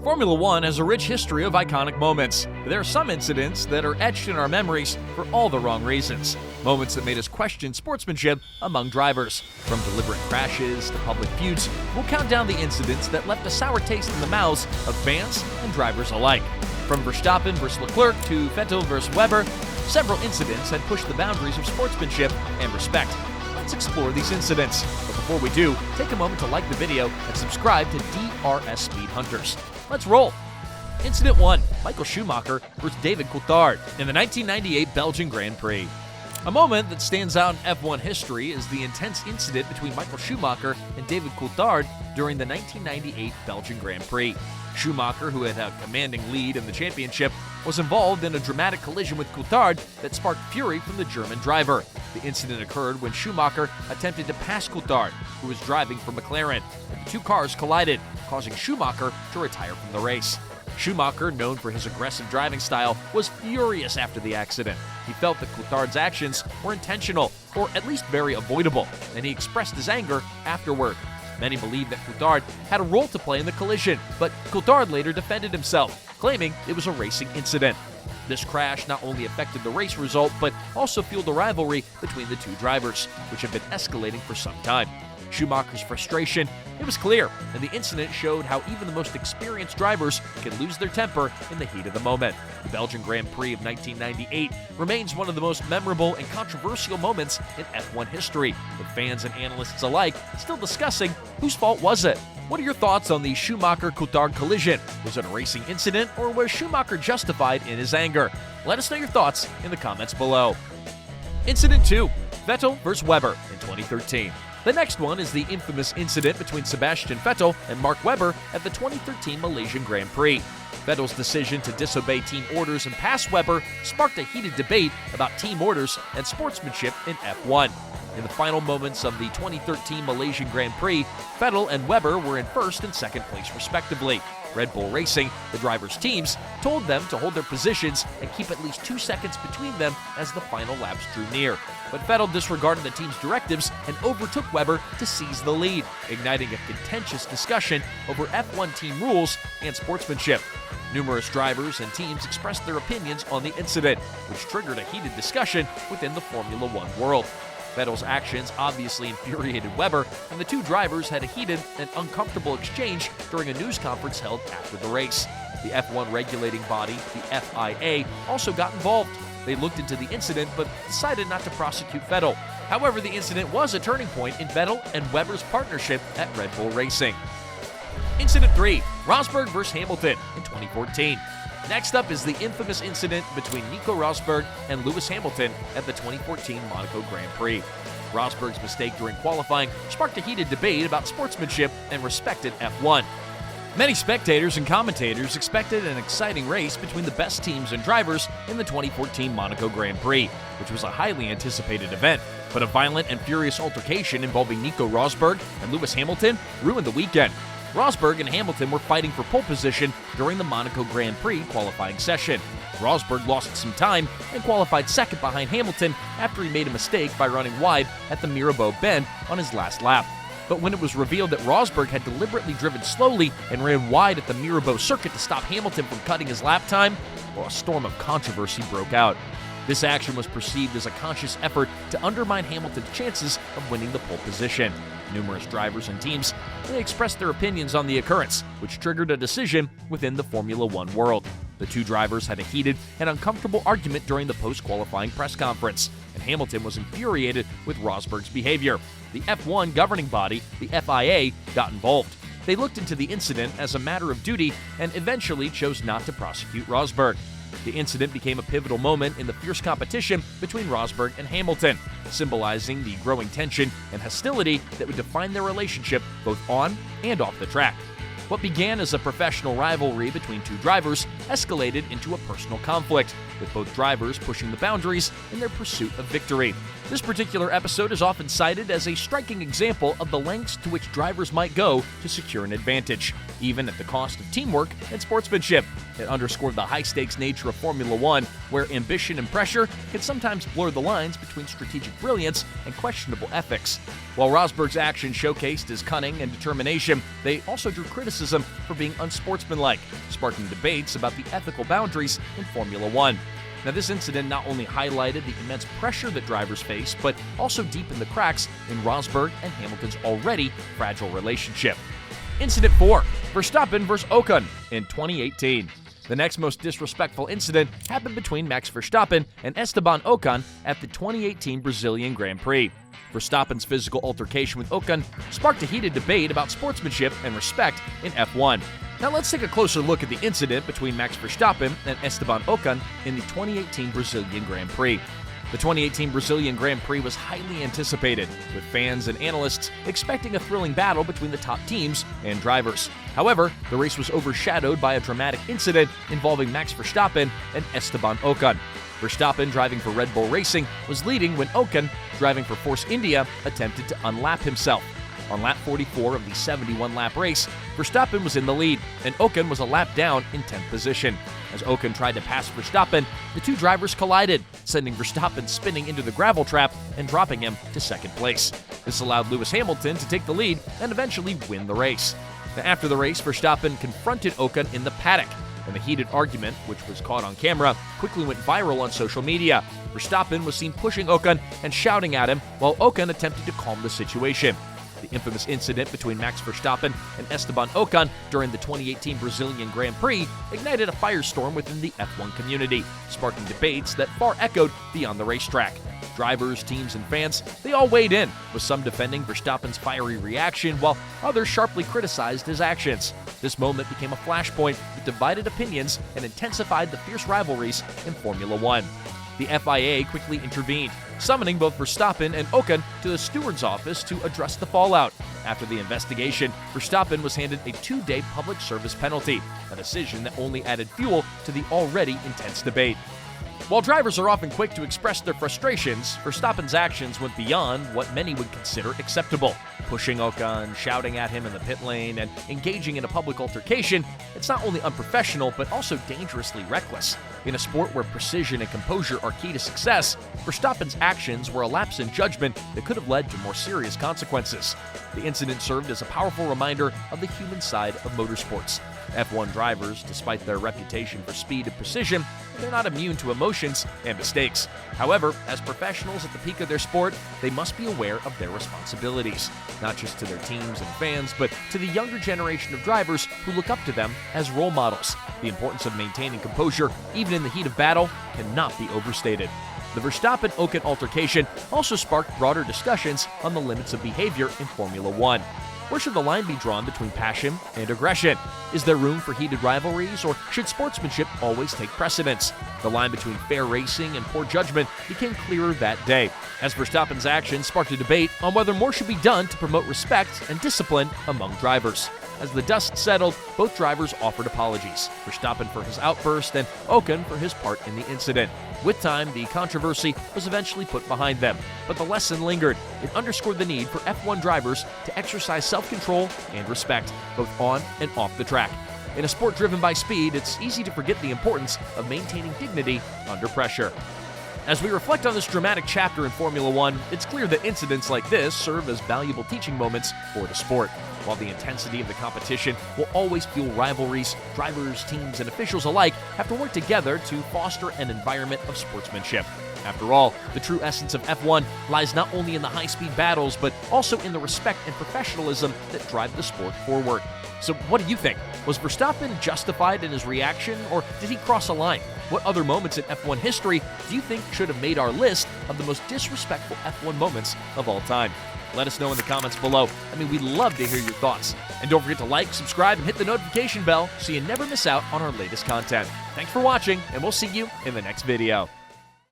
Formula One has a rich history of iconic moments. There are some incidents that are etched in our memories for all the wrong reasons. Moments that made us question sportsmanship among drivers. From deliberate crashes to public feuds, we'll count down the incidents that left a sour taste in the mouths of fans and drivers alike. From Verstappen versus Leclerc to Vettel versus Weber, several incidents had pushed the boundaries of sportsmanship and respect. Let's explore these incidents. But before we do, take a moment to like the video and subscribe to DRS Speed Hunters. Let's roll. Incident 1. Michael Schumacher versus David Coulthard in the 1998 Belgian Grand Prix. A moment that stands out in F1 history is the intense incident between Michael Schumacher and David Coulthard during the 1998 Belgian Grand Prix. Schumacher, who had a commanding lead in the championship, was involved in a dramatic collision with Coulthard that sparked fury from the German driver. The incident occurred when Schumacher attempted to pass Coulthard, who was driving for McLaren, and the two cars collided, causing Schumacher to retire from the race. Schumacher, known for his aggressive driving style, was furious after the accident. He felt that Coulthard's actions were intentional, or at least very avoidable, and he expressed his anger afterward. Many believe that Coulthard had a role to play in the collision, but Coulthard later defended himself, claiming it was a racing incident. This crash not only affected the race result, but also fueled a rivalry between the two drivers, which had been escalating for some time. Schumacher's frustration, it was clear, and the incident showed how even the most experienced drivers can lose their temper in the heat of the moment. The Belgian Grand Prix of 1998 remains one of the most memorable and controversial moments in F1 history, with fans and analysts alike still discussing whose fault was it. What are your thoughts on the Schumacher-Coulthard collision? Was it a racing incident, or was Schumacher justified in his anger? Let us know your thoughts in the comments below. Incident 2. Vettel versus Weber in 2013. The next one is the infamous incident between Sebastian Vettel and Mark Webber at the 2013 Malaysian Grand Prix. Vettel's decision to disobey team orders and pass Webber sparked a heated debate about team orders and sportsmanship in F1. In the final moments of the 2013 Malaysian Grand Prix, Vettel and Webber were in first and second place respectively. Red Bull Racing, the drivers' teams, told them to hold their positions and keep at least 2 seconds between them as the final laps drew near. But Vettel disregarded the team's directives and overtook Webber to seize the lead, igniting a contentious discussion over F1 team rules and sportsmanship. Numerous drivers and teams expressed their opinions on the incident, which triggered a heated discussion within the Formula One world. Vettel's actions obviously infuriated Webber, and the two drivers had a heated and uncomfortable exchange during a news conference held after the race. The F1 regulating body, the FIA, also got involved. They looked into the incident but decided not to prosecute Vettel. However, the incident was a turning point in Vettel and Webber's partnership at Red Bull Racing. Incident 3. Rosberg versus Hamilton in 2014. Next up is the infamous incident between Nico Rosberg and Lewis Hamilton at the 2014 Monaco Grand Prix. Rosberg's mistake during qualifying sparked a heated debate about sportsmanship and respect in F1. Many spectators and commentators expected an exciting race between the best teams and drivers in the 2014 Monaco Grand Prix, which was a highly anticipated event. But a violent and furious altercation involving Nico Rosberg and Lewis Hamilton ruined the weekend. Rosberg and Hamilton were fighting for pole position during the Monaco Grand Prix qualifying session. Rosberg lost some time and qualified second behind Hamilton after he made a mistake by running wide at the Mirabeau bend on his last lap. But when it was revealed that Rosberg had deliberately driven slowly and ran wide at the Mirabeau circuit to stop Hamilton from cutting his lap time, well, a storm of controversy broke out. This action was perceived as a conscious effort to undermine Hamilton's chances of winning the pole position. Numerous drivers and teams, they expressed their opinions on the occurrence, which triggered a decision within the Formula One world. The two drivers had a heated and uncomfortable argument during the post-qualifying press conference, and Hamilton was infuriated with Rosberg's behavior. The F1 governing body, the FIA, got involved. They looked into the incident as a matter of duty and eventually chose not to prosecute Rosberg. The incident became a pivotal moment in the fierce competition between Rosberg and Hamilton, symbolizing the growing tension and hostility that would define their relationship both on and off the track. What began as a professional rivalry between two drivers escalated into a personal conflict, with both drivers pushing the boundaries in their pursuit of victory. This particular episode is often cited as a striking example of the lengths to which drivers might go to secure an advantage, even at the cost of teamwork and sportsmanship. It underscored the high-stakes nature of Formula One, where ambition and pressure can sometimes blur the lines between strategic brilliance and questionable ethics. While Rosberg's actions showcased his cunning and determination, they also drew criticism criticism for being unsportsmanlike, sparking debates about the ethical boundaries in Formula One. Now, this incident not only highlighted the immense pressure that drivers face, but also deepened the cracks in Rosberg and Hamilton's already fragile relationship. Incident 4. Verstappen vs. Ocon in 2018. The next most disrespectful incident happened between Max Verstappen and Esteban Ocon at the 2018 Brazilian Grand Prix. Verstappen's physical altercation with Ocon sparked a heated debate about sportsmanship and respect in F1. Now let's take a closer look at the incident between Max Verstappen and Esteban Ocon in the 2018 Brazilian Grand Prix. The 2018 Brazilian Grand Prix was highly anticipated, with fans and analysts expecting a thrilling battle between the top teams and drivers. However, the race was overshadowed by a dramatic incident involving Max Verstappen and Esteban Ocon. Verstappen, driving for Red Bull Racing, was leading when Ocon, driving for Force India, attempted to unlap himself. On lap 44 of the 71-lap race, Verstappen was in the lead, and Ocon was a lap down in 10th position. As Ocon tried to pass Verstappen, the two drivers collided, sending Verstappen spinning into the gravel trap and dropping him to second place. This allowed Lewis Hamilton to take the lead and eventually win the race. Now, after the race, Verstappen confronted Ocon in the paddock, and the heated argument, which was caught on camera, quickly went viral on social media. Verstappen was seen pushing Ocon and shouting at him, while Ocon attempted to calm the situation. The infamous incident between Max Verstappen and Esteban Ocon during the 2018 Brazilian Grand Prix ignited a firestorm within the F1 community, sparking debates that far echoed beyond the racetrack. Drivers, teams, and fans, they all weighed in, with some defending Verstappen's fiery reaction while others sharply criticized his actions. This moment became a flashpoint with divided opinions and intensified the fierce rivalries in Formula One. The FIA quickly intervened, summoning both Verstappen and Ocon to the steward's office to address the fallout. After the investigation, Verstappen was handed a 2-day public service penalty, a decision that only added fuel to the already intense debate. While drivers are often quick to express their frustrations, Verstappen's actions went beyond what many would consider acceptable. Pushing Ocon, shouting at him in the pit lane, and engaging in a public altercation, it's not only unprofessional, but also dangerously reckless. In a sport where precision and composure are key to success, Verstappen's actions were a lapse in judgment that could have led to more serious consequences. The incident served as a powerful reminder of the human side of motorsports. F1 drivers, despite their reputation for speed and precision, they're not immune to emotions and mistakes. However, as professionals at the peak of their sport, they must be aware of their responsibilities, not just to their teams and fans, but to the younger generation of drivers who look up to them as role models. The importance of maintaining composure, even in the heat of battle, cannot be overstated. The Verstappen-Ocon altercation also sparked broader discussions on the limits of behavior in Formula One. Where should the line be drawn between passion and aggression? Is there room for heated rivalries, or should sportsmanship always take precedence? The line between fair racing and poor judgment became clearer that day, as Verstappen's actions sparked a debate on whether more should be done to promote respect and discipline among drivers. As the dust settled, both drivers offered apologies, Verstappen for his outburst and Ocon for his part in the incident. With time, the controversy was eventually put behind them, but the lesson lingered. It underscored the need for F1 drivers to exercise self-control and respect, both on and off the track. In a sport driven by speed, it's easy to forget the importance of maintaining dignity under pressure. As we reflect on this dramatic chapter in Formula One, it's clear that incidents like this serve as valuable teaching moments for the sport. While the intensity of the competition will always fuel rivalries, drivers, teams, and officials alike have to work together to foster an environment of sportsmanship. After all, the true essence of F1 lies not only in the high-speed battles, but also in the respect and professionalism that drive the sport forward. So what do you think? Was Verstappen justified in his reaction, or did he cross a line? What other moments in F1 history do you think should have made our list of the most disrespectful F1 moments of all time? Let us know in the comments below. We'd love to hear your thoughts. And don't forget to like, subscribe, and hit the notification bell so you never miss out on our latest content. Thanks for watching, and we'll see you in the next video.